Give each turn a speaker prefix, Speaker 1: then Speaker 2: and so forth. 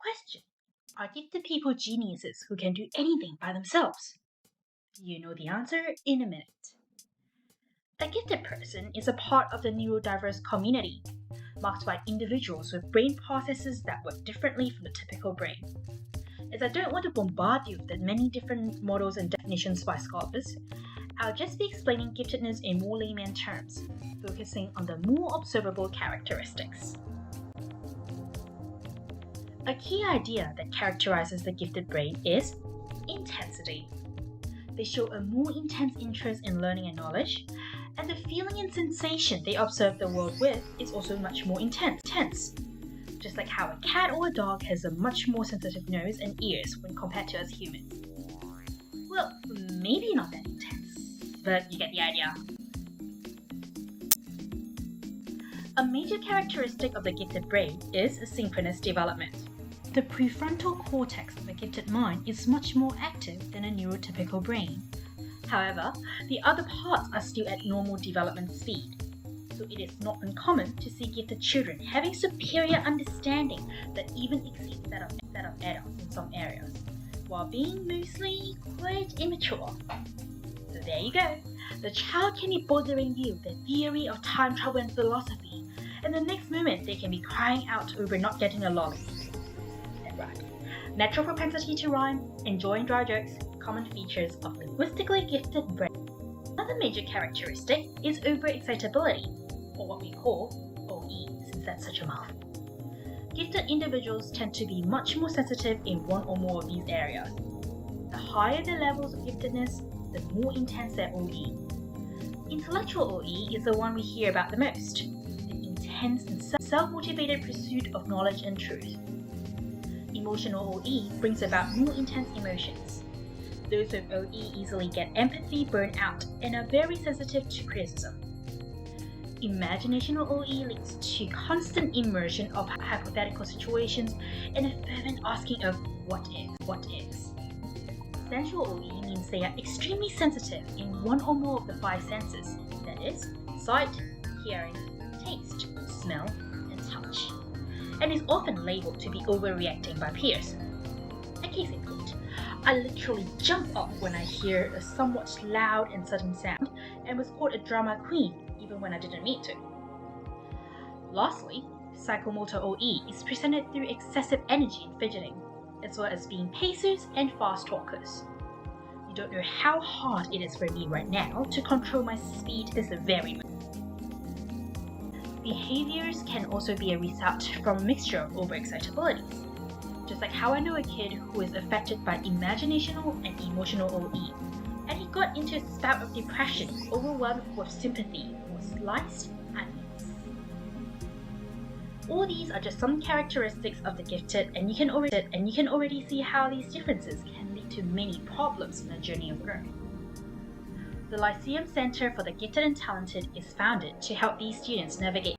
Speaker 1: Question: are gifted people geniuses who can do anything by themselves? You know the answer in a minute. A gifted person is a part of the neurodiverse community, marked by individuals with brain processes that work differently from the typical brain. As I don't want to bombard you with the many different models and definitions by scholars, I'll just be explaining giftedness in more layman terms, focusing on the more observable characteristics. A key idea that characterizes the gifted brain is intensity. They show a more intense interest in learning and knowledge, and the feeling and sensation they observe the world with is also much more intense. Just like how a cat or a dog has a much more sensitive nose and ears when compared to us humans. Well, maybe not that intense, but you get the idea. A major characteristic of the gifted brain is asynchronous development. The prefrontal cortex of a gifted mind is much more active than a neurotypical brain. However, the other parts are still at normal development speed. So it is not uncommon to see gifted children having superior understanding that even exceeds that of adults in some areas, while being mostly quite immature. So there you go. The child can be bothering you with their theory of time travel and philosophy, and the next moment they can be crying out over not getting a lolly. Right. Natural propensity to rhyme, enjoying dry jokes, common features of linguistically gifted brain. Another major characteristic is overexcitability, or what we call OE, since that's such a mouthful. Gifted individuals tend to be much more sensitive in one or more of these areas. The higher the levels of giftedness, the more intense their OE. Intellectual OE is the one we hear about the most, the intense and self-motivated pursuit of knowledge and truth. Emotional OE brings about more intense emotions. Those with OE easily get empathy, burn out, and are very sensitive to criticism. Imaginational OE leads to constant immersion of hypothetical situations and a fervent asking of what if. Sensual OE means they are extremely sensitive in one or more of the five senses, that is, sight, hearing, taste, smell, and touch, and is often labeled to be overreacting by peers. A case in point, I literally jump up when I hear a somewhat loud and sudden sound and was called a drama queen even when I didn't mean to. Lastly, psychomotor OE is presented through excessive energy and fidgeting, as well as being pacers and fast talkers. You don't know how hard it is for me right now to control my speed this very moment. Behaviors can also be a result from a mixture of overexcitabilities. Just like how I know a kid who is affected by imaginational and emotional OE, and he got into a spout of depression overwhelmed with sympathy for sliced onions. All these are just some characteristics of the gifted, and you can already see how these differences can lead to many problems in the journey of growth. The Lyceum Centre for the Gifted and Talented is founded to help these students navigate